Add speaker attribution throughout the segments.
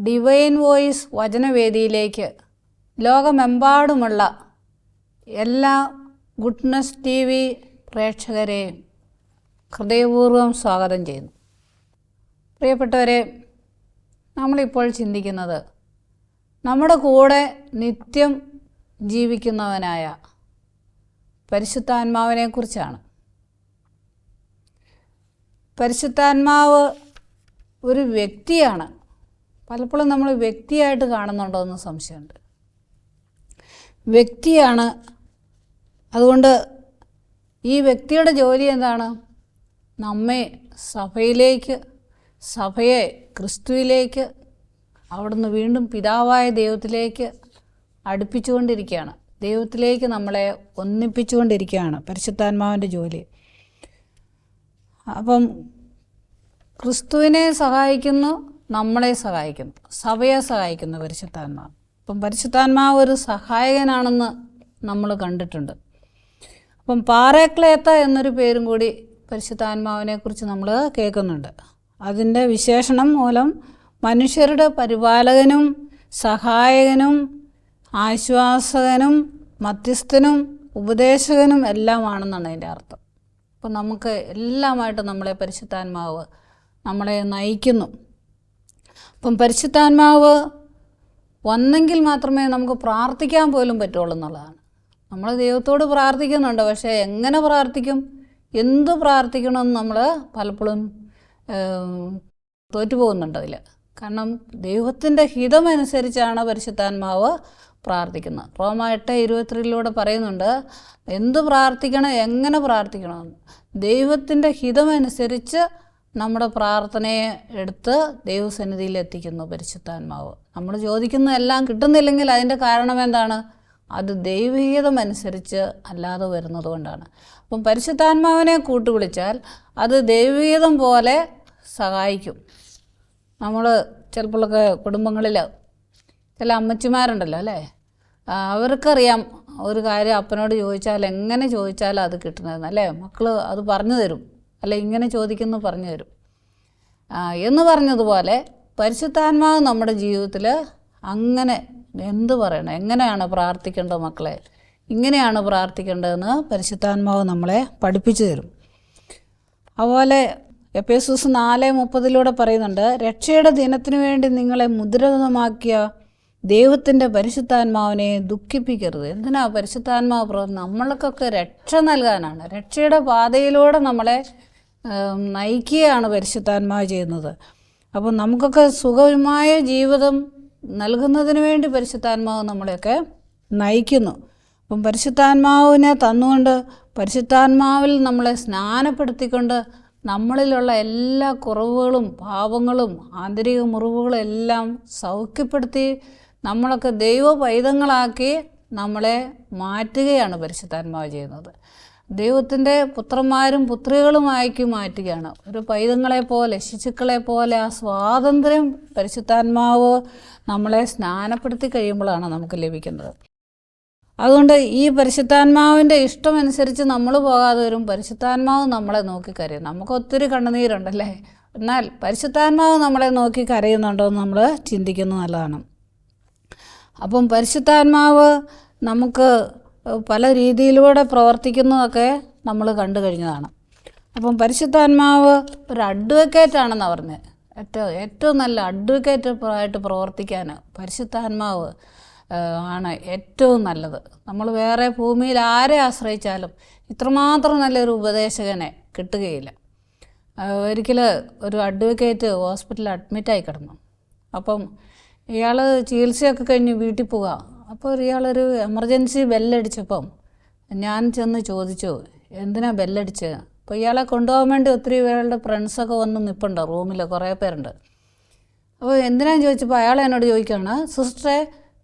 Speaker 1: Divine voice വചനവേദിയിലേക്ക് ലോകമെമ്പാടുമുള്ള എല്ലാ goodness T V പ്രേക്ഷകരെയും ഹൃദയപൂർവ്വം സ്വാഗതം ചെയ്യുന്നു. പ്രിയപ്പെട്ടവരെ, നമ്മളിപ്പോൾ ചിന്തിക്കുന്നത് നമ്മുടെ കൂടെ നിത്യം ജീവിക്കുന്നവനായ പരിശുദ്ധാത്മാവിനെക്കുറിച്ചാണ്. പരിശുദ്ധാത്മാവ് ഒരു വ്യക്തിയാണ്. പലപ്പോഴും നമ്മൾ വ്യക്തിയായിട്ട് കാണുന്നുണ്ടോ എന്ന് സംശയമുണ്ട്. വ്യക്തിയാണ്. അതുകൊണ്ട് ഈ വ്യക്തിയുടെ ജോലി എന്താണ്? നമ്മെ സഭയെ ക്രിസ്തുവിലേക്ക്, അവിടുന്ന് വീണ്ടും പിതാവായ ദൈവത്തിലേക്ക് അടുപ്പിച്ചുകൊണ്ടിരിക്കുകയാണ്. ദൈവത്തിലേക്ക് നമ്മളെ ഒന്നിപ്പിച്ചുകൊണ്ടിരിക്കുകയാണ് പരിശുദ്ധാത്മാവിൻ്റെ ജോലി. അപ്പം ക്രിസ്തുവിനെ സഹായിക്കുന്നു, നമ്മളെ സഹായിക്കുന്നു, സഭയെ സഹായിക്കുന്നു പരിശുദ്ധാത്മാവ്. അപ്പം പരിശുദ്ധാത്മാവ് ഒരു സഹായകനാണെന്ന് നമ്മൾ കണ്ടിട്ടുണ്ട്. അപ്പം പാറേക്ലേത്ത എന്നൊരു പേരും കൂടി പരിശുദ്ധാത്മാവിനെക്കുറിച്ച് നമ്മൾ കേൾക്കുന്നുണ്ട്. അതിൻ്റെ വിശേഷണം മൂലം മനുഷ്യരുടെ പരിപാലകനും സഹായകനും ആശ്വാസകനും മധ്യസ്ഥനും ഉപദേശകനും എല്ലാമാണെന്നാണ് അതിൻ്റെ അർത്ഥം. അപ്പം നമുക്ക് എല്ലാമായിട്ട് നമ്മളെ പരിശുദ്ധാത്മാവ് നമ്മളെ നയിക്കുന്നു. അപ്പം പരിശുദ്ധാത്മാവ് വന്നെങ്കിൽ മാത്രമേ നമുക്ക് പ്രാർത്ഥിക്കാൻ പോലും പറ്റുള്ളൂ എന്നുള്ളതാണ്. നമ്മൾ ദൈവത്തോട് പ്രാർത്ഥിക്കുന്നുണ്ട്, പക്ഷേ എങ്ങനെ പ്രാർത്ഥിക്കും, എന്ത് പ്രാർത്ഥിക്കണമെന്ന് നമ്മൾ പലപ്പോഴും തോറ്റുപോകുന്നുണ്ട് അതിൽ. കാരണം ദൈവത്തിൻ്റെ ഹിതമനുസരിച്ചാണ് പരിശുദ്ധാത്മാവ് പ്രാർത്ഥിക്കുന്നത്. റോമ 8:23 പറയുന്നുണ്ട് എന്ത് പ്രാർത്ഥിക്കണം, എങ്ങനെ പ്രാർത്ഥിക്കണമെന്ന്. ദൈവത്തിൻ്റെ ഹിതമനുസരിച്ച് നമ്മുടെ പ്രാർത്ഥനയെ എടുത്ത് ദൈവസന്നിധിയിൽ എത്തിക്കുന്നു പരിശുദ്ധാത്മാവ്. നമ്മൾ ചോദിക്കുന്നതെല്ലാം കിട്ടുന്നില്ലെങ്കിൽ അതിൻ്റെ കാരണം എന്താണ്? അത് ദൈവഹിതമനുസരിച്ച് അല്ലാതെ വരുന്നത് കൊണ്ടാണ്. അപ്പം പരിശുദ്ധാത്മാവിനെ കൂട്ടുവിളിച്ചാൽ അത് ദൈവഹിതം പോലെ സഹായിക്കും. നമ്മൾ ചിലപ്പോഴൊക്കെ കുടുംബങ്ങളിൽ ചില അമ്മച്ചിമാരുണ്ടല്ലോ അല്ലേ, അവർക്കറിയാം ഒരു കാര്യം അപ്പനോട് ചോദിച്ചാൽ എങ്ങനെ ചോദിച്ചാലും അത് കിട്ടുന്നതെന്ന് അല്ലേ. മക്കൾ അത് പറഞ്ഞു തരും, അല്ല ഇങ്ങനെ ചോദിക്കുന്നു പറഞ്ഞു തരും എന്ന് പറഞ്ഞതുപോലെ പരിശുദ്ധാത്മാവ് നമ്മുടെ ജീവിതത്തിൽ അങ്ങനെ എന്ത് പറയണം, എങ്ങനെയാണ് പ്രാർത്ഥിക്കേണ്ടത് മക്കളെ, ഇങ്ങനെയാണ് പ്രാർത്ഥിക്കേണ്ടതെന്ന് പരിശുദ്ധാത്മാവ് നമ്മളെ പഠിപ്പിച്ചു തരും. അതുപോലെ എഫേസ്യർ 4:30 പറയുന്നുണ്ട്, രക്ഷയുടെ ദിനത്തിനു വേണ്ടി നിങ്ങളെ മുദ്രിതമാക്കിയ ദൈവത്തിൻ്റെ പരിശുദ്ധാത്മാവിനെ ദുഃഖിപ്പിക്കരുത്. എന്തിനാ പരിശുദ്ധാത്മാവ്? നമ്മൾക്കൊക്കെ രക്ഷ നൽകാനാണ്. രക്ഷയുടെ പാതയിലൂടെ നമ്മളെ നയിക്കുകയാണ് പരിശുദ്ധാത്മാവ് ചെയ്യുന്നത്. അപ്പോൾ നമുക്കൊക്കെ സുഖമായ ജീവിതം നൽകുന്നതിന് വേണ്ടി പരിശുദ്ധാത്മാവ് നമ്മളെയൊക്കെ നയിക്കുന്നു. അപ്പം പരിശുദ്ധാത്മാവിനെ തന്നുകൊണ്ട് പരിശുദ്ധാത്മാവിൽ നമ്മളെ സ്നാനപ്പെടുത്തിക്കൊണ്ട് നമ്മളിലുള്ള എല്ലാ കുറവുകളും പാപങ്ങളും ആന്തരിക മുറിവുകളും എല്ലാം സൗഖ്യപ്പെടുത്തി നമ്മളൊക്കെ ദൈവ പൈതങ്ങളാക്കി നമ്മളെ മാറ്റുകയാണ് പരിശുദ്ധാത്മാവ് ചെയ്യുന്നത്. ദൈവത്തിൻ്റെ പുത്രന്മാരും പുത്രികളുമാക്കി മാറ്റുകയാണ്. ഒരു പൈതങ്ങളെപ്പോലെ, ശിശുക്കളെപ്പോലെ ആ സ്വാതന്ത്ര്യം പരിശുദ്ധാത്മാവ് നമ്മളെ സ്നാനപ്പെടുത്തി കഴിയുമ്പോഴാണ് നമുക്ക് ലഭിക്കുന്നത്. അതുകൊണ്ട് ഈ പരിശുദ്ധാത്മാവിൻ്റെ ഇഷ്ടമനുസരിച്ച് നമ്മൾ പോകാതെ വരും. പരിശുദ്ധാത്മാവ് നമ്മളെ നോക്കി കരയും. നമുക്ക് ഒത്തിരി കണ്ണുനീരുണ്ടല്ലേ, എന്നാൽ പരിശുദ്ധാത്മാവ് നമ്മളെ നോക്കി കരയുന്നുണ്ടോ എന്ന് നമ്മൾ ചിന്തിക്കുന്നത് നല്ലതാണ്. അപ്പം പരിശുദ്ധാത്മാവ് നമുക്ക് പല രീതിയിലൂടെ പ്രവർത്തിക്കുന്നതൊക്കെ നമ്മൾ കണ്ടു കഴിഞ്ഞതാണ്. അപ്പം പരിശുദ്ധാത്മാവ് ഒരു അഡ്വക്കേറ്റാണെന്നാണ് പറഞ്ഞത്. ഏറ്റവും നല്ല അഡ്വക്കേറ്റായിട്ട് പ്രവർത്തിക്കാൻ പരിശുദ്ധാത്മാവ് ആണ് ഏറ്റവും നല്ലത്. നമ്മൾ വേറെ ഭൂമിയിൽ ആരെ ആശ്രയിച്ചാലും ഇത്രമാത്രം നല്ലൊരു ഉപദേശകനെ കിട്ടുകയില്ല. ഒരിക്കൽ ഒരു അഡ്വക്കേറ്റ് ഹോസ്പിറ്റലിൽ അഡ്മിറ്റായി കിടന്നു. അപ്പം ഇയാൾ ചികിത്സയൊക്കെ കഴിഞ്ഞ് വീട്ടിൽ പോവുക. അപ്പോൾ ഇയാളൊരു എമർജൻസി ബെല്ലടിച്ചപ്പം ഞാൻ ചെന്ന് ചോദിച്ചു, എന്തിനാ ബെല്ലടിച്ചത്? അപ്പോൾ ഇയാളെ കൊണ്ടുപോകാൻ വേണ്ടി ഒത്തിരി പേരുടെ ഫ്രണ്ട്സൊക്കെ വന്ന് നിൽപ്പുണ്ട്, റൂമിൽ കുറേ പേരുണ്ട്. അപ്പോൾ എന്തിനാന്ന് ചോദിച്ചപ്പോൾ അയാൾ എന്നോട് ചോദിക്കുകയാണ്, സിസ്റ്ററെ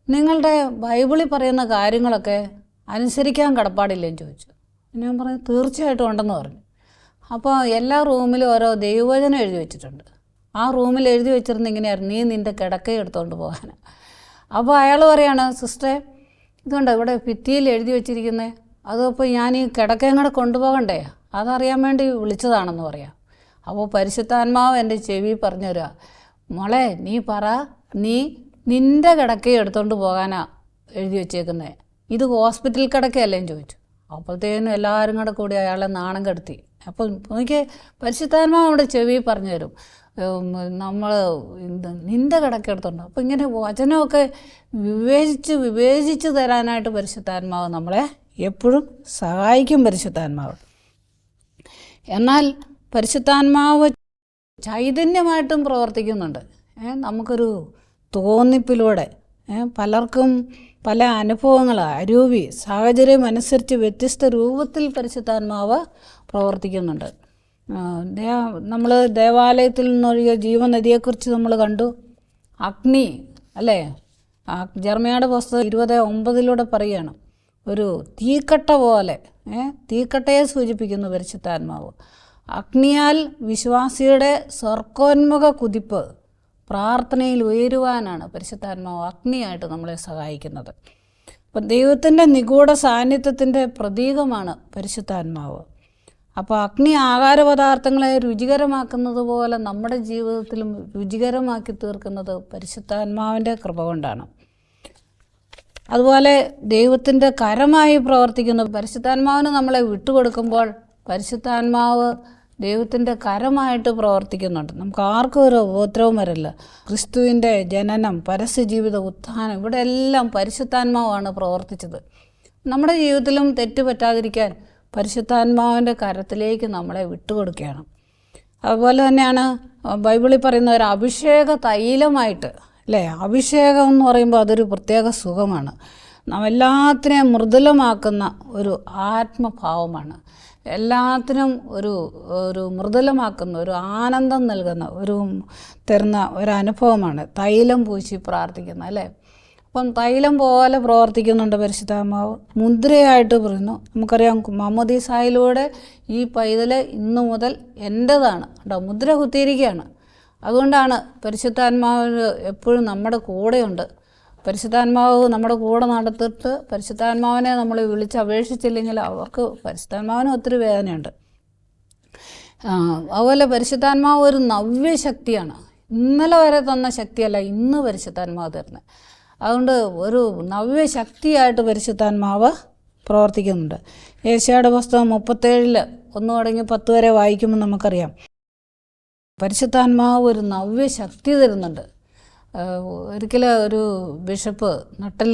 Speaker 1: നിങ്ങളുടെ ബൈബിളിൽ പറയുന്ന കാര്യങ്ങളൊക്കെ അനുസരിക്കാൻ കടപ്പാടില്ലെന്ന് ചോദിച്ചു. ഞാൻ പറഞ്ഞു തീർച്ചയായിട്ടും ഉണ്ടെന്ന് പറഞ്ഞു. അപ്പോൾ എല്ലാ റൂമിലും ഓരോ ദൈവവചനം എഴുതി വെച്ചിട്ടുണ്ട്. ആ റൂമിൽ എഴുതി വെച്ചിരുന്ന ഇങ്ങനെയായിരുന്നു, നീ നിൻ്റെ കിടക്ക എടുത്തുകൊണ്ട് പോകാൻ. അപ്പോൾ അയാൾ പറയാണ്, സിസ്റ്ററെ ഇതുകൊണ്ട് ഇവിടെ ഭിത്തിയിൽ എഴുതി വെച്ചിരിക്കുന്നത്, അതപ്പോൾ ഞാൻ ഈ കിടക്കയും കൂടെ കൊണ്ടുപോകണ്ടേ, അതറിയാൻ വേണ്ടി വിളിച്ചതാണെന്ന് പറയാം. അപ്പോൾ പരിശുദ്ധാത്മാവ് എൻ്റെ ചെവി പറഞ്ഞു തരിക, മോളെ നീ പറ, നീ നിൻ്റെ കിടക്കയും എടുത്തുകൊണ്ട് പോകാനാ എഴുതി വെച്ചേക്കുന്നത്, ഇത് ഹോസ്പിറ്റൽ കിടക്കയല്ലേന്ന് ചോദിച്ചു. അപ്പോഴത്തേനും എല്ലാവരും കൂടി അയാളെ നാണം കെടുത്തി. അപ്പം എനിക്ക് പരിശുദ്ധാത്മാവ് അവിടെ ചെവി പറഞ്ഞു തരും, നമ്മൾ നിൻ്റെ കിടക്ക എടുത്തുണ്ട്. അപ്പോൾ ഇങ്ങനെ വചനമൊക്കെ വിവേചിച്ച് തരാനായിട്ട് പരിശുദ്ധാത്മാവ് നമ്മളെ എപ്പോഴും സഹായിക്കും. പരിശുദ്ധാത്മാവ് എന്നാൽ പരിശുദ്ധാത്മാവ് ചൈതന്യമായിട്ടും പ്രവർത്തിക്കുന്നുണ്ട്. നമുക്കൊരു തോന്നിപ്പിലൂടെ പലർക്കും പല അനുഭവങ്ങൾ, അരൂപി സാഹചര്യം അനുസരിച്ച് വ്യത്യസ്ത രൂപത്തിൽ പരിശുദ്ധാത്മാവ് പ്രവർത്തിക്കുന്നുണ്ട്. നമ്മൾ ദേവാലയത്തിൽ നിന്നൊഴികെ ജീവനദിയെക്കുറിച്ച് നമ്മൾ കണ്ടു. അഗ്നി അല്ലേ, ജെറമ്യായുടെ പുസ്തകം 20:9 പറയുകയാണ്, ഒരു തീക്കട്ട പോലെ, തീക്കട്ടയെ സൂചിപ്പിക്കുന്നു പരിശുദ്ധാത്മാവ്. അഗ്നിയാൽ വിശ്വാസിയുടെ സ്വർഗോന്മുഖ കുതിപ്പ് പ്രാർത്ഥനയിൽ ഉയരുവാനാണ് പരിശുദ്ധാത്മാവ് അഗ്നിയായിട്ട് നമ്മളെ സഹായിക്കുന്നത്. അപ്പം ദൈവത്തിൻ്റെ നിഗൂഢ സാന്നിധ്യത്തിൻ്റെ പ്രതീകമാണ് പരിശുദ്ധാത്മാവ്. അപ്പോൾ അഗ്നി ആഹാരപദാർത്ഥങ്ങളെ രുചികരമാക്കുന്നത് പോലെ നമ്മുടെ ജീവിതത്തിലും രുചികരമാക്കി തീർക്കുന്നത് പരിശുദ്ധാത്മാവിൻ്റെ കൃപ കൊണ്ടാണ്. അതുപോലെ ദൈവത്തിൻ്റെ കരമായി പ്രവർത്തിക്കുന്ന പരിശുദ്ധാത്മാവിന് നമ്മളെ വിട്ടുകൊടുക്കുമ്പോൾ പരിശുദ്ധാത്മാവ് ദൈവത്തിൻ്റെ കരമായിട്ട് പ്രവർത്തിക്കുന്നുണ്ട്. നമുക്ക് ആർക്കും ഒരു ഉപദ്രവം വരില്ല. ക്രിസ്തുവിൻ്റെ ജനനം, പരസ്യജീവിത, ഉത്ഥാനം, ഇവിടെ എല്ലാം പരിശുദ്ധാത്മാവാണ് പ്രവർത്തിച്ചത്. നമ്മുടെ ജീവിതത്തിലും തെറ്റ് പറ്റാതിരിക്കാൻ പരിശുദ്ധാത്മാവിൻ്റെ കരത്തിലേക്ക് നമ്മളെ വിട്ടുകൊടുക്കുകയാണ്. അതുപോലെ തന്നെയാണ് ബൈബിളിൽ പറയുന്ന ഒരു അഭിഷേക തൈലമായിട്ട് അല്ലേ. അഭിഷേകം എന്ന് പറയുമ്പോൾ അതൊരു പ്രത്യേക സുഖമാണ്. എല്ലാത്തിനെയും മൃദുലമാക്കുന്ന ഒരു ആത്മഭാവമാണ്. എല്ലാത്തിനും ഒരു മൃദുലമാക്കുന്ന, ഒരു ആനന്ദം നൽകുന്ന, തരുന്ന ഒരു തൈലം പൂശി പ്രാർത്ഥിക്കുന്ന അല്ലേ. അപ്പം തൈലം പോലെ പ്രവർത്തിക്കുന്നുണ്ട് പരിശുദ്ധാത്മാവ്. മുദ്രയായിട്ട് പറയുന്നു. നമുക്കറിയാം മാമോദീസായിലൂടെ ഈ പൈതൽ ഇന്നു മുതൽ എൻ്റേതാണ് കേട്ടോ, മുദ്ര കുത്തിയിരിക്കുകയാണ്. അതുകൊണ്ടാണ് പരിശുദ്ധാത്മാവ് എപ്പോഴും നമ്മുടെ കൂടെയുണ്ട്. പരിശുദ്ധാത്മാവ് നമ്മുടെ കൂടെ നടത്തിട്ട് പരിശുദ്ധാത്മാവിനെ നമ്മൾ വിളിച്ചപേക്ഷിച്ചില്ലെങ്കിൽ അവർക്ക് പരിശുദ്ധാത്മാവിന് ഒത്തിരി വേദനയുണ്ട്. അതുപോലെ പരിശുദ്ധാത്മാവ് ഒരു നവ്യശക്തിയാണ്. ഇന്നലെ വരെ തന്ന ശക്തിയല്ല ഇന്ന് പരിശുദ്ധാത്മാവ് തരുന്നത്. അതുകൊണ്ട് ഒരു നവ്യശക്തിയായിട്ട് പരിശുദ്ധാത്മാവ് പ്രവർത്തിക്കുന്നുണ്ട്. യേശയ്യായുടെ പുസ്തകം 37:1-10 വരെ വായിക്കുമ്പോൾ നമുക്കറിയാം പരിശുദ്ധാത്മാവ് ഒരു നവ്യശക്തി തരുന്നുണ്ട്. ഒരിക്കലും ഒരു ബിഷപ്പ് നട്ടൽ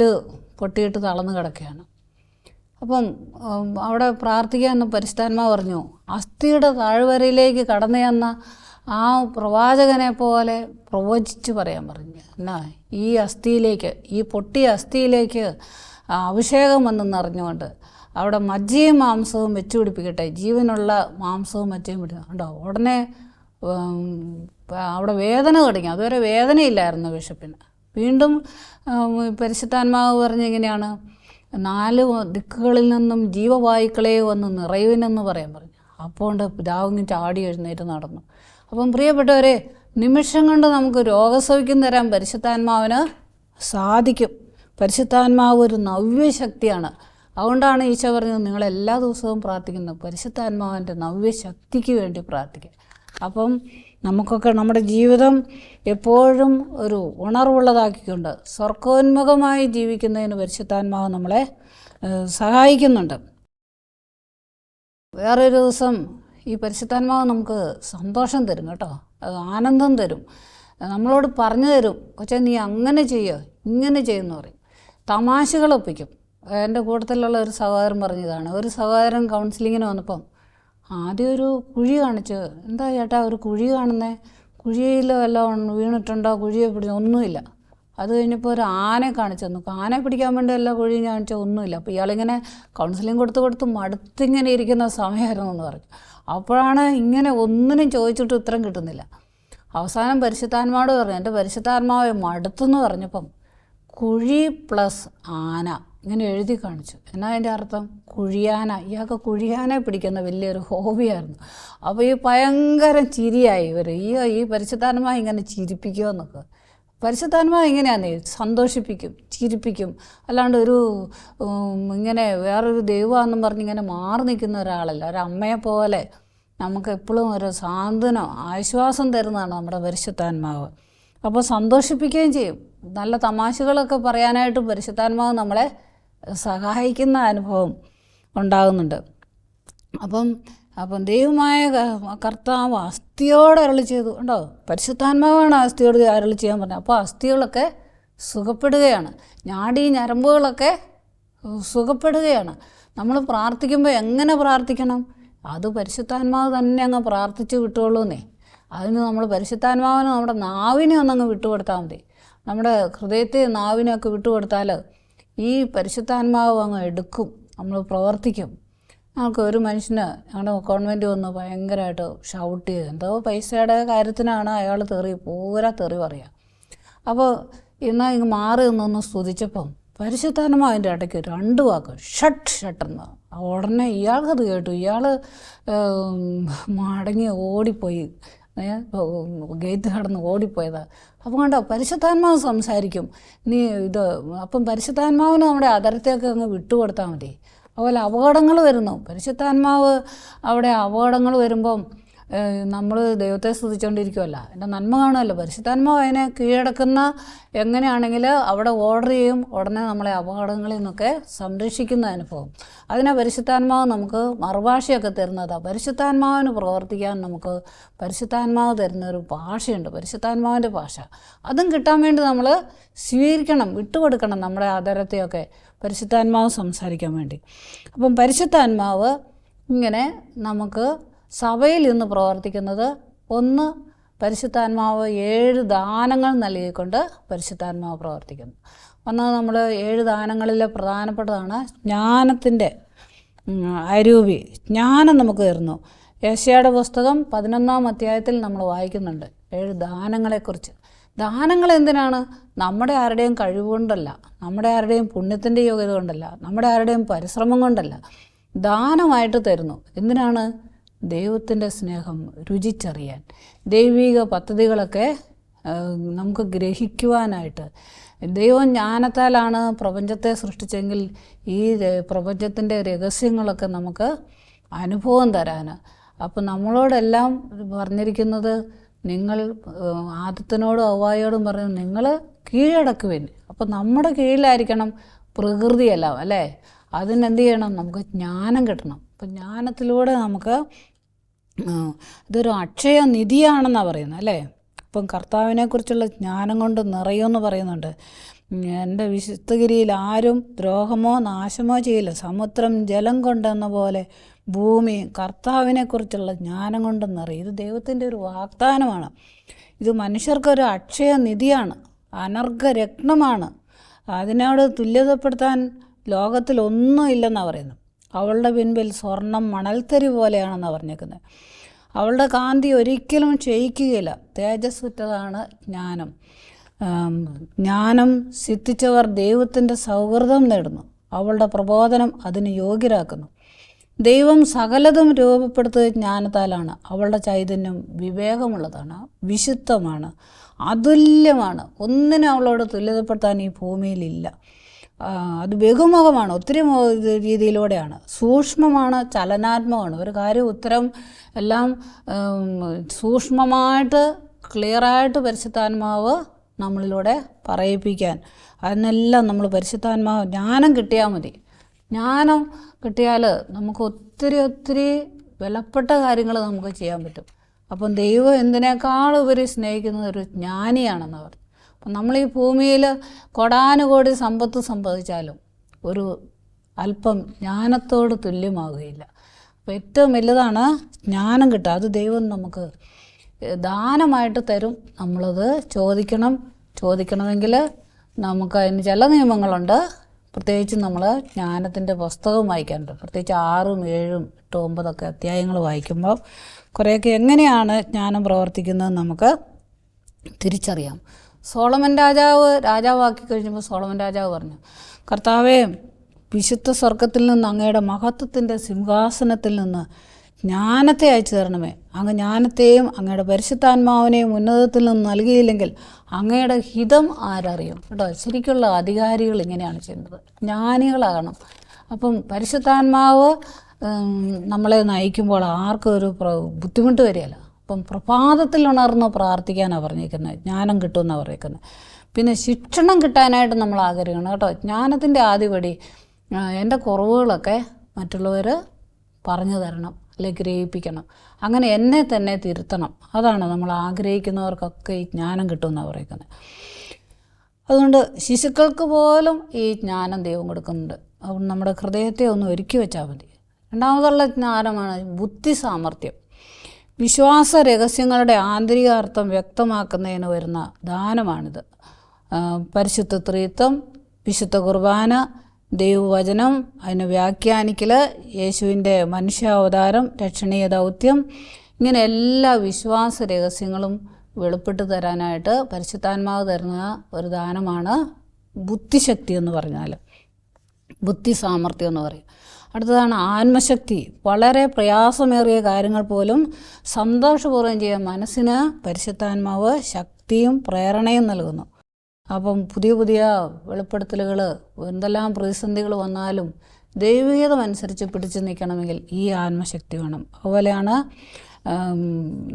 Speaker 1: പൊട്ടിയിട്ട് തളർന്ന് കിടക്കുകയാണ്. അപ്പം അവിടെ പ്രാർത്ഥിക്കാൻ പരിശുദ്ധാത്മാവ് പറഞ്ഞു, അസ്ഥിയുടെ താഴ്വരയിലേക്ക് കടന്നു ചെന്ന ആ പ്രവാചകനെ പോലെ പ്രവചിച്ച് പറയാൻ പറഞ്ഞു. എന്നാ ഈ അസ്ഥിയിലേക്ക്, ഈ പൊട്ടിയ അസ്ഥിയിലേക്ക് അഭിഷേകം വന്നെന്ന് അറിഞ്ഞുകൊണ്ട് അവിടെ മജ്ജയും മാംസവും വെച്ചു പിടിപ്പിക്കട്ടെ, ജീവനുള്ള മാംസവും മജ്ജയും പിടിക്കണ്ടോ. ഉടനെ അവിടെ വേദന തുടങ്ങി. അതുവരെ വേദനയില്ലായിരുന്നു ബിഷപ്പിന്. വീണ്ടും പരിശുദ്ധാത്മാവ് പറഞ്ഞിങ്ങനെയാണ്, 4 ദിക്കുകളിൽ നിന്നും ജീവവായുക്കളെ വന്ന് നിറയുവിനെന്ന് പറയാൻ പറഞ്ഞു. അപ്പോൾ കൊണ്ട് പിതാവിന് ചാടി എഴുന്നേറ്റ് നടന്നു. അപ്പം പ്രിയപ്പെട്ടവരെ, നിമിഷം കൊണ്ട് നമുക്ക് രോഗസൗഖ്യം തരാൻ പരിശുദ്ധാത്മാവിന് സാധിക്കും. പരിശുദ്ധാത്മാവ് ഒരു നവ്യശക്തിയാണ്. അതുകൊണ്ടാണ് ഈശോ പറഞ്ഞത്, നിങ്ങളെല്ലാ ദിവസവും പ്രാർത്ഥിക്കുന്നു, പരിശുദ്ധാത്മാവിൻ്റെ നവ്യശക്തിക്ക് വേണ്ടി പ്രാർത്ഥിക്കുക. അപ്പം നമുക്കൊക്കെ നമ്മുടെ ജീവിതം എപ്പോഴും ഒരു ഉണർവുള്ളതാക്കിക്കൊണ്ട് സ്വർഗോന്മുഖമായി ജീവിക്കുന്നതിന് പരിശുദ്ധാത്മാവ് നമ്മളെ സഹായിക്കുന്നുണ്ട്. വേറൊരു ദിവസം ഈ പരിശുദ്ധാത്മാവ് നമുക്ക് സന്തോഷം തരും കേട്ടോ, ആനന്ദം തരും. നമ്മളോട് പറഞ്ഞു തരും, കൊച്ചേ നീ അങ്ങനെ ചെയ്യുക, ഇങ്ങനെ ചെയ്യുമെന്ന് പറയും. തമാശകൾ ഒപ്പിക്കും. എൻ്റെ കൂട്ടത്തിലുള്ള ഒരു സഹോദരൻ പറഞ്ഞതാണ്. ഒരു സഹോദരൻ കൗൺസിലിങ്ങിന് വന്നപ്പം ആദ്യം ഒരു കുഴി കാണിച്ചു. എന്താ ചേട്ടാ ഒരു കുഴി കാണുന്നേ, കുഴിയിൽ വല്ലതും വീണിട്ടുണ്ടോ, കുഴിയെ പിടിച്ചോ, ഒന്നുമില്ല. അത് കഴിഞ്ഞപ്പോൾ ഒരു ആനയെ കാണിച്ചു തന്നു. ആനയെ പിടിക്കാൻ വേണ്ടി എല്ലാ കുഴിയും കാണിച്ചാൽ ഒന്നുമില്ല. അപ്പോൾ ഇയാളിങ്ങനെ കൗൺസിലിംഗ് കൊടുത്ത് മടുത്തിങ്ങനെ ഇരിക്കുന്ന സമയമായിരുന്നു എന്ന് പറഞ്ഞു. അപ്പോഴാണ് ഇങ്ങനെ ഒന്നിനും ചോദിച്ചിട്ട് ഉത്തരം കിട്ടുന്നില്ല. അവസാനം പരിശുദ്ധാത്മാവോട് പറഞ്ഞു, എൻ്റെ പരിശുദ്ധാത്മാവെ മടുത്തെന്ന് പറഞ്ഞപ്പം കുഴി പ്ലസ് ആന ഇങ്ങനെ എഴുതി കാണിച്ചു. എന്നാ അതിൻ്റെ അർത്ഥം? കുഴിയാന. ഇയാൾക്ക് കുഴിയാനെ പിടിക്കുന്ന വലിയൊരു ഹോബിയായിരുന്നു. അപ്പോൾ ഈ ഭയങ്കര ചിരിയായി ഇവർ. ഈ പരിശുദ്ധാത്മാവ് ഇങ്ങനെ ചിരിപ്പിക്കുമെന്നൊക്കെ. പരിശുദ്ധാത്മാവ് ഇങ്ങനെയാണ്, സന്തോഷിപ്പിക്കും, ചിരിപ്പിക്കും. അല്ലാണ്ട് ഇങ്ങനെ വേറൊരു ദൈവമാണെന്നും പറഞ്ഞ് ഇങ്ങനെ മാറി നിൽക്കുന്ന ഒരാളല്ല. ഒരമ്മയെ പോലെ നമുക്ക് എപ്പോഴും ഒരു സാന്ത്വനം, ആശ്വാസം തരുന്നതാണ് നമ്മുടെ പരിശുദ്ധാത്മാവ്. അപ്പോൾ സന്തോഷിപ്പിക്കുകയും ചെയ്യും. നല്ല തമാശകളൊക്കെ പറയാനായിട്ട് പരിശുദ്ധാത്മാവ് നമ്മളെ സഹായിക്കുന്ന അനുഭവം ഉണ്ടാകുന്നുണ്ട്. അപ്പം ദൈവമായ കർത്താവ് അസ്ഥിയോട് അരുളി ചെയ്തു. ഉണ്ടോ? പരിശുദ്ധാത്മാവാണ് അസ്ഥിയോട് അരുളി ചെയ്യാൻ പറഞ്ഞത്. അപ്പോൾ അസ്ഥികളൊക്കെ സുഖപ്പെടുകയാണ്, നാഡീ ഞരമ്പുകളൊക്കെ സുഖപ്പെടുകയാണ്. നമ്മൾ പ്രാർത്ഥിക്കുമ്പോൾ എങ്ങനെ പ്രാർത്ഥിക്കണം? അത് പരിശുദ്ധാത്മാവ് തന്നെ അങ്ങ് പ്രാർത്ഥിച്ച് വിട്ടുകൊള്ളൂന്നേ. അതിന് നമ്മൾ പരിശുദ്ധാത്മാവിന് നമ്മുടെ നാവിനെ ഒന്നങ്ങ് വിട്ടുകൊടുത്താൽ മതി. നമ്മുടെ ഹൃദയത്തെ നാവിനെയൊക്കെ വിട്ടുകൊടുത്താൽ ഈ പരിശുദ്ധാത്മാവ് അങ്ങ് എടുക്കും, നമ്മൾ പ്രവർത്തിക്കും. നമുക്ക് ഒരു മനുഷ്യന് ഞങ്ങളുടെ കോൺവെൻറ്റ് വന്ന് ഭയങ്കരമായിട്ട് ഷൗട്ട് ചെയ്ത്, എന്തോ പൈസയുടെ കാര്യത്തിനാണ് അയാൾ പൂരാ തെറി പറയുക. അപ്പോൾ എന്നാൽ ഇങ്ങ് മാറി നിന്നൊന്ന് സ്തുതിച്ചപ്പം പരിശുദ്ധാത്മാവിൻ്റെ ഇടയ്ക്ക് 2 വാക്ക് ഷട്ടെന്ന്. ഉടനെ ഇയാൾക്കത് കേട്ടു. ഇയാൾ മടങ്ങി ഓടിപ്പോയി, ഗേറ്റ് കടന്ന് ഓടിപ്പോയതാണ്. അപ്പം കണ്ടോ, പരിശുദ്ധാത്മാവ് സംസാരിക്കും. അപ്പം പരിശുദ്ധാത്മാവിന് നമ്മുടെ അതരത്തേക്ക് അങ്ങ് വിട്ടുകൊടുത്താൽ മതി. അതുപോലെ അപകടങ്ങൾ വരുന്നു. പരിശുദ്ധാത്മാവ് അവിടെ അപകടങ്ങൾ വരുമ്പം നമ്മൾ ദൈവത്തെ സ്തുതിച്ചുകൊണ്ടിരിക്കുമല്ല, എൻ്റെ നന്മ കാണുമല്ലോ. പരിശുദ്ധാത്മാവ് അതിനെ കീഴടക്കുന്ന എങ്ങനെയാണെങ്കിൽ അവിടെ ഓർഡർ ചെയ്യും, ഉടനെ നമ്മളെ അപകടങ്ങളിൽ നിന്നൊക്കെ സംരക്ഷിക്കുന്ന അനുഭവം. അതിനെ പരിശുദ്ധാത്മാവ് നമുക്ക് മറുഭാഷയൊക്കെ തരുന്നതാണ്. പരിശുദ്ധാത്മാവിന് പ്രവർത്തിക്കാൻ നമുക്ക് പരിശുദ്ധാത്മാവ് തരുന്നൊരു ഭാഷയുണ്ട്, പരിശുദ്ധാത്മാവിൻ്റെ ഭാഷ. അതും കിട്ടാൻ വേണ്ടി നമ്മൾ സ്വീകരിക്കണം, വിട്ടുകൊടുക്കണം നമ്മുടെ ആദരത്തെയൊക്കെ പരിശുദ്ധാത്മാവ് സംസാരിക്കാൻ വേണ്ടി. അപ്പം പരിശുദ്ധാത്മാവ് ഇങ്ങനെ നമുക്ക് സഭയിൽ ഇന്ന് പ്രവർത്തിക്കുന്നത്, ഒന്ന് പരിശുദ്ധാത്മാവ് 7 ദാനങ്ങൾ നൽകിക്കൊണ്ട് പരിശുദ്ധാത്മാവ് പ്രവർത്തിക്കുന്നു. ഒന്ന് നമ്മൾ 7 ദാനങ്ങളിലെ പ്രധാനപ്പെട്ടതാണ് ജ്ഞാനത്തിൻ്റെ അരൂപി. ജ്ഞാനം നമുക്ക് തരുന്നു. യെശയ്യായുടെ പുസ്തകം 11-ാം അധ്യായത്തിൽ നമ്മൾ വായിക്കുന്നുണ്ട് 7 ദാനങ്ങളെക്കുറിച്ച്. ദാനങ്ങൾ എന്തിനാണ്? നമ്മുടെ ആരുടെയും കഴിവുകൊണ്ടല്ല, നമ്മുടെ ആരുടെയും പുണ്യത്തിൻ്റെ യോഗ്യത കൊണ്ടല്ല, നമ്മുടെ ആരുടെയും പരിശ്രമം കൊണ്ടല്ല, ദാനമായിട്ട് തരുന്നു. എന്തിനാണ്? ദൈവത്തിൻ്റെ സ്നേഹം രുചിച്ചറിയാൻ, ദൈവിക പദ്ധതികളൊക്കെ നമുക്ക് ഗ്രഹിക്കുവാനായിട്ട്. ദൈവം ജ്ഞാനത്താലാണ് പ്രപഞ്ചത്തെ സൃഷ്ടിച്ചെങ്കിൽ ഈ പ്രപഞ്ചത്തിൻ്റെ രഹസ്യങ്ങളൊക്കെ നമുക്ക് അനുഭവം തരാൻ. അപ്പം നമ്മളോടെല്ലാം പറഞ്ഞിരിക്കുന്നത്, നിങ്ങൾ ആദത്തിനോടും ഹവ്വായോടും പറഞ്ഞു നിങ്ങൾ കീഴടക്കുവിൻ. അപ്പം നമ്മുടെ കീഴിലായിരിക്കണം പ്രകൃതിയെല്ലാം, അല്ലേ? അതിനെന്ത് ചെയ്യണം? നമുക്ക് ജ്ഞാനം കിട്ടണം. അപ്പം ജ്ഞാനത്തിലൂടെ നമുക്ക് ഇതൊരു അക്ഷയ നിധിയാണെന്നാണ് പറയുന്നത്, അല്ലേ? അപ്പം കർത്താവിനെക്കുറിച്ചുള്ള ജ്ഞാനം കൊണ്ട് നിറയുമെന്ന് പറയുന്നുണ്ട്. എൻ്റെ വിശുദ്ധഗിരിയിൽ ആരും ദ്രോഹമോ നാശമോ ചെയ്യില്ല, സമുദ്രം ജലം കൊണ്ടെന്ന പോലെ ഭൂമി കർത്താവിനെക്കുറിച്ചുള്ള ജ്ഞാനം കൊണ്ട് നിറയും. ഇത് ദൈവത്തിൻ്റെ ഒരു വാഗ്ദാനമാണ്. ഇത് മനുഷ്യർക്കൊരു അക്ഷയ നിധിയാണ്, അനർഘരത്നമാണ്. അതിനോട് തുല്യതപ്പെടുത്താൻ ലോകത്തിലൊന്നും ഇല്ലെന്നാണ് പറയുന്നത്. അവളുടെ പിൻപിൽ സ്വർണം മണൽത്തരി പോലെയാണെന്നാണ് പറഞ്ഞേക്കുന്നത്. അവളുടെ കാന്തി ഒരിക്കലും ക്ഷയിക്കുകയില്ല. തേജസ്സുറ്റതാണ് ജ്ഞാനം. ജ്ഞാനം സിദ്ധിച്ചവർ ദൈവത്തിൻ്റെ സൗഹൃദം നേടുന്നു. അവളുടെ പ്രബോധനം അതിന് യോഗ്യരാക്കുന്നു. ദൈവം സകലതും രൂപപ്പെടുത്തിയ ജ്ഞാനത്താലാണ്. അവളുടെ ചൈതന്യം വിവേകമുള്ളതാണ്, വിശുദ്ധമാണ്, അതുല്യമാണ്. ഒന്നിനും അവളോട് തുല്യതപ്പെടുത്താൻ ഈ ഭൂമിയിലില്ല. അത് ബഹുമുഖമാണ്, ഒത്തിരി രീതിയിലൂടെയാണ്, സൂക്ഷ്മമാണ്, ചലനാത്മകമാണ്. ഒരു കാര്യം ഉത്തരം എല്ലാം സൂക്ഷ്മമായിട്ട് ക്ലിയറായിട്ട് പരിശുദ്ധാത്മാവ് നമ്മളിലൂടെ പറയിപ്പിക്കാൻ. അതിനെല്ലാം നമ്മൾ പരിശുദ്ധാത്മാവ് ജ്ഞാനം കിട്ടിയാൽ മതി. ജ്ഞാനം കിട്ടിയാൽ നമുക്ക് ഒത്തിരി വിലപ്പെട്ട കാര്യങ്ങൾ നമുക്ക് ചെയ്യാൻ പറ്റും. അപ്പം ദൈവം എന്തിനേക്കാളുപരി സ്നേഹിക്കുന്നത് ഒരു ജ്ഞാനിയാണെന്ന് പറഞ്ഞു. അപ്പം നമ്മൾ ഈ ഭൂമിയിൽ കോടാനുകോടി സമ്പത്ത് സമ്പാദിച്ചാലും ഒരു അല്പം ജ്ഞാനത്തോട് തുല്യമാകുകയില്ല. അപ്പോൾ ഏറ്റവും വലുതാണ് ജ്ഞാനം കിട്ടുക. അത് ദൈവം നമുക്ക് ദാനമായിട്ട് തരും. നമ്മളത് ചോദിക്കണമെങ്കിൽ നമുക്ക് അതിന് ചില നിയമങ്ങളുണ്ട്. പ്രത്യേകിച്ച് നമ്മൾ ജ്ഞാനത്തിൻ്റെ പുസ്തകം വായിക്കാറുണ്ട്. പ്രത്യേകിച്ച് 6, 7, 8, 9 അധ്യായങ്ങൾ വായിക്കുമ്പോൾ കുറേയൊക്കെ എങ്ങനെയാണ് ജ്ഞാനം പ്രവർത്തിക്കുന്നത് നമുക്ക് തിരിച്ചറിയാം. സോളമൻ രാജാവാക്കി കഴിഞ്ഞപ്പോൾ സോളമൻ രാജാവ് പറഞ്ഞു, കർത്താവേ, വിശുദ്ധ സ്വർഗത്തിൽ നിന്ന് അങ്ങയുടെ മഹത്വത്തിൻ്റെ സിംഹാസനത്തിൽ നിന്ന് ജ്ഞാനത്തെ അയച്ചു തരണമേ. അങ്ങ് ജ്ഞാനത്തെയും അങ്ങയുടെ പരിശുദ്ധാത്മാവിനെയും ഉന്നതത്തിൽ നിന്ന് നൽകിയില്ലെങ്കിൽ അങ്ങയുടെ ഹിതം ആരറിയും? കേട്ടോ, ശരിക്കുള്ള അധികാരികൾ ഇങ്ങനെയാണ് ചെയ്യുന്നത്, ജ്ഞാനികളാകണം. അപ്പം പരിശുദ്ധാത്മാവ് നമ്മളെ നയിക്കുമ്പോൾ ആർക്കും ഒരു ബുദ്ധിമുട്ട് വരികയില്ല. അപ്പം പ്രഭാതത്തിൽ ഉണർന്ന് പ്രാർത്ഥിക്കാനാണ് പറഞ്ഞിരിക്കുന്നത്, ജ്ഞാനം കിട്ടുമെന്നാണ് പറഞ്ഞിരിക്കുന്നത്. പിന്നെ ശിക്ഷണം കിട്ടാനായിട്ട് നമ്മൾ ആഗ്രഹിക്കണം കേട്ടോ. ജ്ഞാനത്തിൻ്റെ ആദ്യപടി എൻ്റെ കുറവുകളൊക്കെ മറ്റുള്ളവർ പറഞ്ഞു തരണം, അല്ലെങ്കിൽ ഗ്രഹിപ്പിക്കണം. അങ്ങനെ എന്നെ തന്നെ തിരുത്തണം. അതാണ് നമ്മൾ ആഗ്രഹിക്കുന്നവർക്കൊക്കെ ഈ ജ്ഞാനം കിട്ടുമെന്നാണ് പറയുന്നത്. അതുകൊണ്ട് ശിശുക്കൾക്ക് പോലും ഈ ജ്ഞാനം ദൈവം കൊടുക്കുന്നുണ്ട്. അതുകൊണ്ട് നമ്മുടെ ഹൃദയത്തെ ഒന്ന് ഒരുക്കി വെച്ചാൽ മതി. രണ്ടാമതുള്ള ജ്ഞാനമാണ് ബുദ്ധി സാമർഥ്യം. വിശ്വാസ രഹസ്യങ്ങളുടെ ആന്തരിക അർത്ഥം വ്യക്തമാക്കുന്നതിന് വരുന്ന ദാനമാണിത്. പരിശുദ്ധ ത്രിത്വം, വിശുദ്ധ കുർബാന, ദൈവവചനം, അതിന് വ്യാഖ്യാനിക്കൽ, യേശുവിൻ്റെ മനുഷ്യാവതാരം, രക്ഷണീയ ദൗത്യം, ഇങ്ങനെ എല്ലാ വിശ്വാസ രഹസ്യങ്ങളും വെളിപ്പെട്ട് തരാനായിട്ട് പരിശുദ്ധാത്മാവ് തരുന്ന ഒരു ദാനമാണ് ബുദ്ധിശക്തി എന്ന് പറഞ്ഞാൽ, ബുദ്ധി സാമർഥ്യം എന്ന് പറയും. അടുത്തതാണ് ആത്മശക്തി. വളരെ പ്രയാസമേറിയ കാര്യങ്ങൾ പോലും സന്തോഷപൂർവ്വം ചെയ്യാൻ മനസ്സിന് പരിശുദ്ധാത്മാവ് ശക്തിയും പ്രേരണയും നൽകുന്നു. അപ്പം പുതിയ പുതിയ വെളിപ്പെടുത്തലുകൾ, എന്തെല്ലാം പ്രതിസന്ധികൾ വന്നാലും ദൈവീകതമനുസരിച്ച് പിടിച്ചു നിൽക്കണമെങ്കിൽ ഈ ആത്മശക്തി വേണം. അതുപോലെയാണ്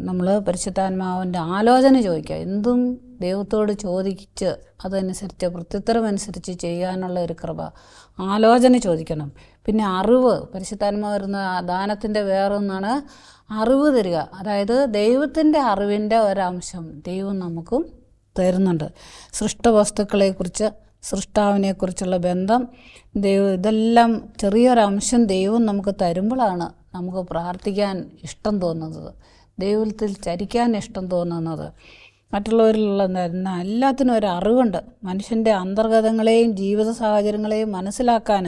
Speaker 1: നമ്മൾ പരിശുദ്ധാത്മാവിൻ്റെ ആലോചന ചോദിക്കുക. എന്തും ദൈവത്തോട് ചോദിച്ച് അതനുസരിച്ച് പ്രത്യുത്തരമനുസരിച്ച് ചെയ്യാനുള്ള ഒരു കൃപ, ആലോചന ചോദിക്കണം. പിന്നെ അറിവ്, പരിശുദ്ധാത്മാവ് വരുന്ന ദാനത്തിൻ്റെ വേറൊന്നാണ് അറിവ് തരിക. അതായത് ദൈവത്തിൻ്റെ അറിവിൻ്റെ ഒരംശം ദൈവം നമുക്കും തരുന്നുണ്ട്. സൃഷ്ടവസ്തുക്കളെക്കുറിച്ച്, സൃഷ്ടാവിനെക്കുറിച്ചുള്ള ബന്ധം, ഇതെല്ലാം ചെറിയൊരംശം ദൈവം നമുക്ക് തരുമ്പോഴാണ് നമുക്ക് പ്രാർത്ഥിക്കാൻ ഇഷ്ടം തോന്നുന്നത്, ദൈവത്തിൽ ചരിക്കാൻ ഇഷ്ടം തോന്നുന്നത്. മറ്റുള്ളവരിലുള്ള എല്ലാത്തിനും ഒരു അറിവുണ്ട്. മനുഷ്യൻ്റെ അന്തർഗതങ്ങളെയും ജീവിത സാഹചര്യങ്ങളെയും മനസ്സിലാക്കാൻ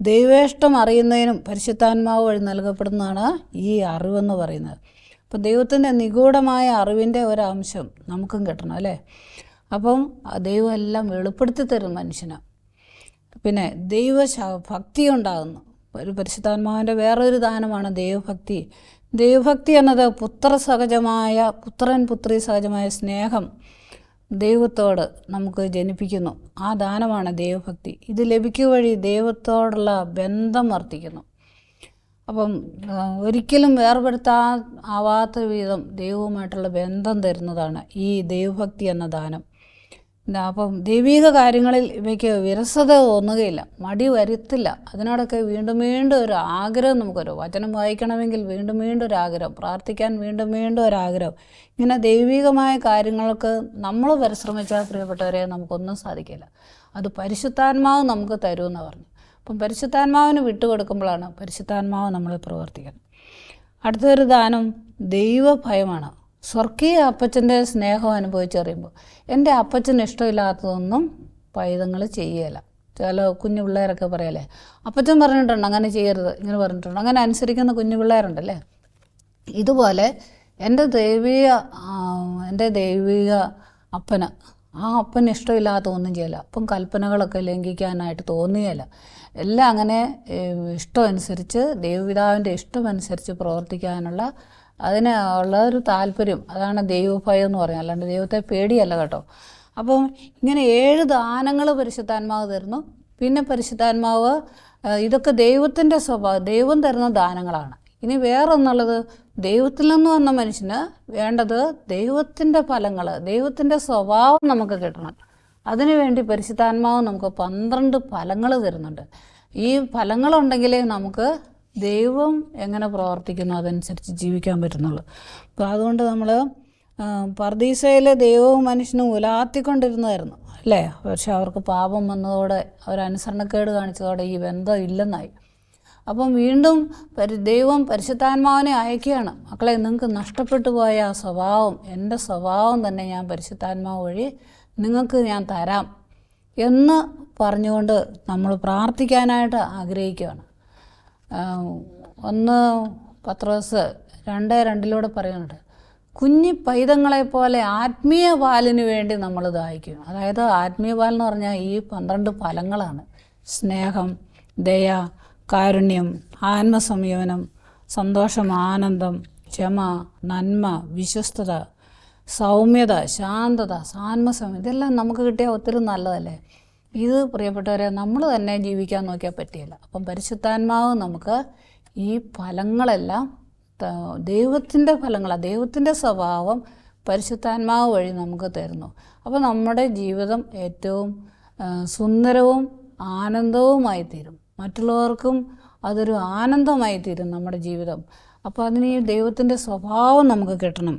Speaker 1: ദൈവേഷ്ടം അറിയുന്നതിനും പരിശുദ്ധാത്മാവ് വഴി നൽകപ്പെടുന്നതാണ് ഈ അറിവെന്ന് പറയുന്നത്. അപ്പം ദൈവത്തിൻ്റെ നിഗൂഢമായ അറിവിൻ്റെ ഒരംശം നമുക്കും കിട്ടണം അല്ലേ. അപ്പം ദൈവം എല്ലാം വെളിപ്പെടുത്തി തരും മനുഷ്യന്. പിന്നെ ഭക്തി ഉണ്ടാകുന്നു. ഒരു പരിശുദ്ധാത്മാവിൻ്റെ വേറൊരു ദാനമാണ് ദൈവഭക്തി. ദൈവഭക്തി എന്നത് പുത്രൻ പുത്രി സഹജമായ സ്നേഹം ദൈവത്തോട് നമുക്ക് ജനിപ്പിക്കുന്നു. ആ ദാനമാണ് ദൈവഭക്തി. ഇത് ലഭിക്കുക വഴി ദൈവത്തോടുള്ള ബന്ധം വർദ്ധിക്കുന്നു. അപ്പം ഒരിക്കലും ആവാത്ത വിധം ദൈവവുമായിട്ടുള്ള ബന്ധം തരുന്നതാണ് ഈ ദൈവഭക്തി എന്ന ദാനം. അപ്പം ദൈവിക കാര്യങ്ങളിൽ ഇവയ്ക്ക് വിരസത തോന്നുകയില്ല, മടി വരുത്തില്ല. അതിനോടൊക്കെ വീണ്ടും വീണ്ടും ഒരു ആഗ്രഹം നമുക്കൊരു വചനം വായിക്കണമെങ്കിൽ വീണ്ടും വീണ്ടും ഒരു ആഗ്രഹം, പ്രാർത്ഥിക്കാൻ വീണ്ടും വീണ്ടും ഒരാഗ്രഹം. ഇങ്ങനെ ദൈവികമായ കാര്യങ്ങൾക്ക് നമ്മൾ പരിശ്രമിച്ചാൽ പ്രിയപ്പെട്ടവരെ നമുക്കൊന്നും സാധിക്കില്ല. അത് പരിശുദ്ധാത്മാവ് നമുക്ക് തരുമെന്ന് പറഞ്ഞു. അപ്പം പരിശുദ്ധാത്മാവിന് വിട്ടുകൊടുക്കുമ്പോഴാണ് പരിശുദ്ധാത്മാവ് നമ്മൾ പ്രവർത്തിക്കുന്നത്. അടുത്തൊരു ദാനം ദൈവഭയമാണ്. സ്വർഗീയ അപ്പച്ചൻ്റെ സ്നേഹം അനുഭവിച്ചറിയുമ്പോൾ എൻ്റെ അപ്പച്ചന് ഇഷ്ടമില്ലാത്തതൊന്നും പൈതങ്ങൾ ചെയ്യുകയില്ല. ചില കുഞ്ഞു പിള്ളേരൊക്കെ പറയല്ലേ, അപ്പച്ചൻ പറഞ്ഞിട്ടുണ്ട് അങ്ങനെ ചെയ്യരുത്, ഇങ്ങനെ പറഞ്ഞിട്ടുണ്ട്, അങ്ങനെ അനുസരിക്കുന്ന കുഞ്ഞു പിള്ളേരുണ്ടല്ലേ. ഇതുപോലെ എൻ്റെ ദൈവിക അപ്പന്, ആ അപ്പന് ഇഷ്ടമില്ലാത്ത ഒന്നും ചെയ്യില്ല. അപ്പം കൽപ്പനകളൊക്കെ ലംഘിക്കാനായിട്ട് തോന്നുകയില്ല. എല്ലാം അങ്ങനെ ഇഷ്ടമനുസരിച്ച്, ദൈവപിതാവിൻ്റെ ഇഷ്ടമനുസരിച്ച് പ്രവർത്തിക്കാനുള്ള അതിനുള്ള ഒരു താല്പര്യം, അതാണ് ദൈവഭയം എന്ന് പറയുന്നത്. അല്ലാണ്ട് ദൈവത്തെ പേടിയല്ല കേട്ടോ. അപ്പം ഇങ്ങനെ 7 ദാനങ്ങൾ പരിശുദ്ധാത്മാവ് തരുന്നു. പിന്നെ പരിശുദ്ധാത്മാവ് ഇതൊക്കെ ദൈവത്തിൻ്റെ സ്വഭാവം, ദൈവം തരുന്ന ദാനങ്ങളാണ്. ഇനി വേറൊന്നുള്ളത്, ദൈവത്തിൽ നിന്ന് വന്ന മനുഷ്യന് വേണ്ടത് ദൈവത്തിൻ്റെ ഫലങ്ങൾ, ദൈവത്തിൻ്റെ സ്വഭാവം നമുക്ക് കിട്ടണം. അതിനുവേണ്ടി പരിശുദ്ധാത്മാവ് നമുക്ക് 12 ഫലങ്ങൾ തരുന്നുണ്ട്. ഈ ഫലങ്ങളുണ്ടെങ്കിലേ നമുക്ക് ദൈവം എങ്ങനെ പ്രവർത്തിക്കുന്നു അതനുസരിച്ച് ജീവിക്കാൻ പറ്റുന്നുള്ളൂ. അപ്പോൾ അതുകൊണ്ട് നമ്മൾ പർദീസയിൽ ദൈവവും മനുഷ്യനും ഉലാത്തിക്കൊണ്ടിരുന്നതായിരുന്നു അല്ലേ. പക്ഷെ അവർക്ക് പാപം വന്നതോടെ, അവരനുസരണക്കേട് കാണിച്ചതോടെ ഈ ബന്ധം ഇല്ലെന്നായി. അപ്പം വീണ്ടും ദൈവം പരിശുദ്ധാത്മാവിനെ അയക്കുകയാണ്. മക്കളെ, നിങ്ങൾക്ക് നഷ്ടപ്പെട്ടു പോയ ആ സ്വഭാവം, എൻ്റെ സ്വഭാവം തന്നെ ഞാൻ പരിശുദ്ധാത്മാവ് വഴി നിങ്ങൾക്ക് ഞാൻ തരാം എന്ന് പറഞ്ഞുകൊണ്ട് നമ്മൾ പ്രാർത്ഥിക്കാനായിട്ട് ആഗ്രഹിക്കുകയാണ്. 1 പത്രോസ് 2:2 പറയുന്നുണ്ട്, കുഞ്ഞി പൈതങ്ങളെപ്പോലെ ആത്മീയ പാലിന് വേണ്ടി നമ്മൾ ദാഹിക്കും. അതായത് ആത്മീയ പാലെന്ന് പറഞ്ഞാൽ ഈ 12 ഫലങ്ങളാണ്. സ്നേഹം, ദയ, കാരുണ്യം, ആത്മസംയമനം, സന്തോഷം, ആനന്ദം, ക്ഷമ, നന്മ, വിശ്വസ്തത, സൗമ്യത, ശാന്തത, ആത്മസംയമനം, ഇതെല്ലാം നമുക്ക് കിട്ടിയാൽ ഒത്തിരി നല്ലതല്ലേ. ഇത് പ്രിയപ്പെട്ടവരെ നമ്മൾ തന്നെ ജീവിക്കാൻ നോക്കിയാൽ പറ്റിയില്ല. അപ്പം പരിശുദ്ധാത്മാവ് നമുക്ക് ഈ ഫലങ്ങളെല്ലാം ദൈവത്തിൻ്റെ ഫലങ്ങളാണ്, ദൈവത്തിൻ്റെ സ്വഭാവം പരിശുദ്ധാത്മാവ് വഴി നമുക്ക് തരുന്നു. അപ്പോൾ നമ്മുടെ ജീവിതം ഏറ്റവും സുന്ദരവും ആനന്ദവുമായി തീരും. മറ്റുള്ളവർക്കും അതൊരു ആനന്ദമായി തീരും നമ്മുടെ ജീവിതം. അപ്പോൾ അതിന് ഈ ദൈവത്തിൻ്റെ സ്വഭാവം നമുക്ക് കിട്ടണം.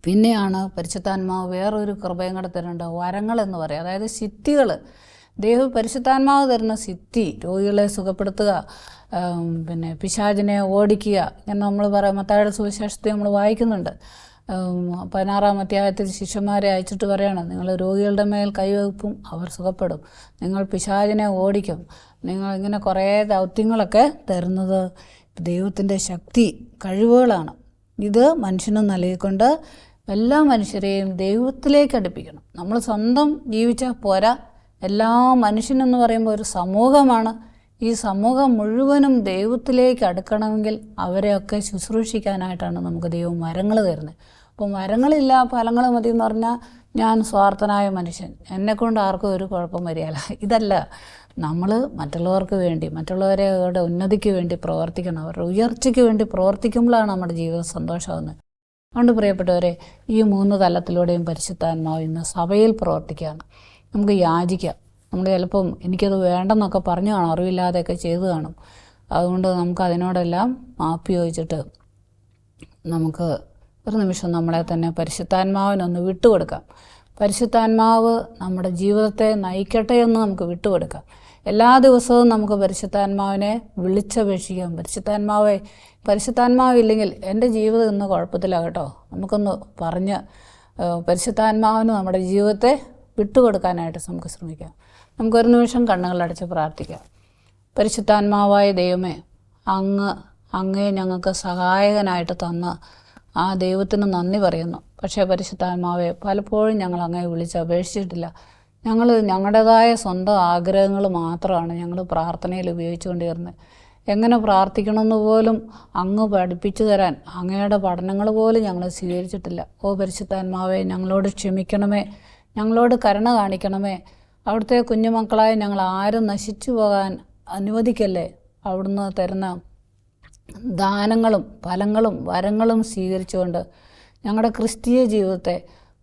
Speaker 1: പിന്നെയാണ് പരിശുദ്ധാത്മാവ് വേറൊരു കൃപയും കൂടെ തരുന്നുണ്ട്, വരങ്ങളെന്ന് പറയും. അതായത് സിദ്ധികൾ. പരിശുദ്ധാത്മാവ് തരുന്ന സിദ്ധി, രോഗികളെ സുഖപ്പെടുത്തുക, പിന്നെ പിശാചിനെ ഓടിക്കുക. ഇങ്ങനെ നമ്മൾ പറയാം, മത്തായിയുടെ സുവിശേഷത്തിൽ നമ്മൾ വായിക്കുന്നുണ്ട്. 16-ാം അധ്യായത്തിൽ ശിഷ്യന്മാരെ അയച്ചിട്ട് പറയണം, നിങ്ങൾ രോഗികളുടെ മേൽ കൈവയ്പ്പും അവർ സുഖപ്പെടും, നിങ്ങൾ പിശാചിനെ ഓടിക്കും. നിങ്ങൾ ഇങ്ങനെ കുറേ ദൗത്യങ്ങളൊക്കെ തരുന്നത് ദൈവത്തിൻ്റെ ശക്തി, കഴിവുകളാണ്. ഇത് മനുഷ്യന് നൽകിക്കൊണ്ട് എല്ലാ മനുഷ്യരെയും ദൈവത്തിലേക്ക് അടുപ്പിക്കണം. നമ്മൾ സ്വന്തം ജീവിച്ചാൽ പോരാ, എല്ലാ മനുഷ്യനെന്ന് പറയുമ്പോൾ ഒരു സമൂഹമാണ്. ഈ സമൂഹം മുഴുവനും ദൈവത്തിലേക്ക് അടുക്കണമെങ്കിൽ അവരെയൊക്കെ ശുശ്രൂഷിക്കാനായിട്ടാണ് നമുക്ക് ദൈവം വരങ്ങൾ തരുന്നത്. അപ്പം വരങ്ങളില്ല ഫലങ്ങൾ മതി എന്ന് പറഞ്ഞാൽ ഞാൻ സ്വാർത്ഥനായ മനുഷ്യൻ, എന്നെക്കൊണ്ട് ആർക്കും ഒരു കുഴപ്പം വരികയില്ല. ഇതല്ല, നമ്മൾ മറ്റുള്ളവർക്ക് വേണ്ടി, മറ്റുള്ളവരുടെ ഉന്നതിക്ക് വേണ്ടി പ്രവർത്തിക്കണം. അവരുടെ ഉയർച്ചയ്ക്ക് വേണ്ടി പ്രവർത്തിക്കുമ്പോഴാണ് നമ്മുടെ ജീവിതം സന്തോഷമാകുന്നത്. അതുകൊണ്ട് പ്രിയപ്പെട്ടവരെ, ഈ 3 തലത്തിലൂടെയും പരിശുദ്ധാത്മാവ് ഇന്ന് സഭയിൽ പ്രവർത്തിക്കുകയാണ്. നമുക്ക് യാചിക്കാം. നമ്മൾ ചിലപ്പം എനിക്കത് വേണ്ടെന്നൊക്കെ പറഞ്ഞു കാണും, അറിവില്ലാതെയൊക്കെ ചെയ്തു കാണും. അതുകൊണ്ട് നമുക്ക് അതിനോടെല്ലാം മാപ്പ് ചോദിച്ചിട്ട് നമുക്ക് ഒരു നിമിഷം നമ്മളെ തന്നെ പരിശുദ്ധാത്മാവിനൊന്ന് വിട്ടുകൊടുക്കാം. പരിശുദ്ധാത്മാവ് നമ്മുടെ ജീവിതത്തെ നയിക്കട്ടെ എന്ന് നമുക്ക് വിട്ടുകൊടുക്കാം. എല്ലാ ദിവസവും നമുക്ക് പരിശുദ്ധാത്മാവിനെ വിളിച്ചപേക്ഷിക്കാം. പരിശുദ്ധാത്മാവില്ലെങ്കിൽ എൻ്റെ ജീവിതം ഇന്ന് കുഴപ്പത്തിലാകട്ടോ, നമുക്കൊന്ന് പറഞ്ഞ് പരിശുദ്ധാത്മാവിന് നമ്മുടെ ജീവിതത്തെ വിട്ടുകൊടുക്കാനായിട്ട് നമുക്ക് ശ്രമിക്കാം. നമുക്കൊരു നിമിഷം കണ്ണുകളടച്ച് പ്രാർത്ഥിക്കാം. പരിശുദ്ധാത്മാവായ ദൈവമേ, അങ്ങേ ഞങ്ങൾക്ക് സഹായകനായിട്ട് തന്ന ആ ദൈവത്തിന് നന്ദി പറയുന്നു. പക്ഷേ പരിശുദ്ധാത്മാവെ, പലപ്പോഴും ഞങ്ങൾ അങ്ങേ വിളിച്ച് അപേക്ഷിച്ചിട്ടില്ല. ഞങ്ങൾ ഞങ്ങളുടേതായ സ്വന്തം ആഗ്രഹങ്ങൾ മാത്രമാണ് ഞങ്ങൾ പ്രാർത്ഥനയിൽ ഉപയോഗിച്ചുകൊണ്ടിരുന്നത്. എങ്ങനെ പ്രാർത്ഥിക്കണമെന്ന് പോലും അങ്ങ് പഠിപ്പിച്ചു തരാൻ അങ്ങയുടെ പഠനങ്ങൾ പോലും ഞങ്ങൾ സ്വീകരിച്ചിട്ടില്ല. ഓ പരിശുദ്ധാത്മാവെ, ഞങ്ങളോട് ക്ഷമിക്കണമേ, ഞങ്ങളോട് കരുണ കാണിക്കണമേ. അവിടുത്തെ കുഞ്ഞുമക്കളായ ഞങ്ങൾ ആരും നശിച്ചു പോകാൻ അനുവദിക്കല്ലേ. അവിടുന്ന് തരുന്ന ദാനങ്ങളും ഫലങ്ങളും വരങ്ങളും സ്വീകരിച്ചുകൊണ്ട് ഞങ്ങളുടെ ക്രിസ്തീയ ജീവിതത്തെ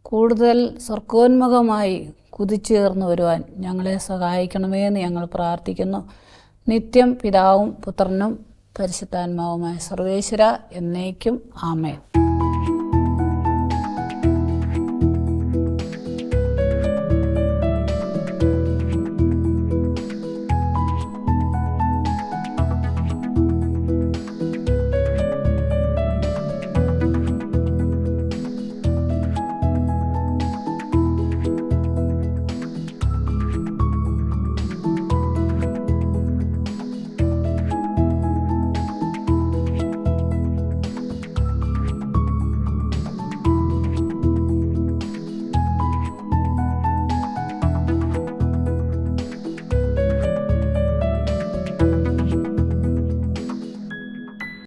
Speaker 1: കൂടുതൽ സ്വർഗോന്മുഖമായി കുതിച്ചുയർന്നു വരുവാൻ ഞങ്ങളെ സഹായിക്കണമേ എന്ന് ഞങ്ങൾ പ്രാർത്ഥിക്കുന്നു. നിത്യം പിതാവും പുത്രനും പരിശുദ്ധാത്മാവുമായ സർവേശ്വര എന്നേക്കും ആമേൻ.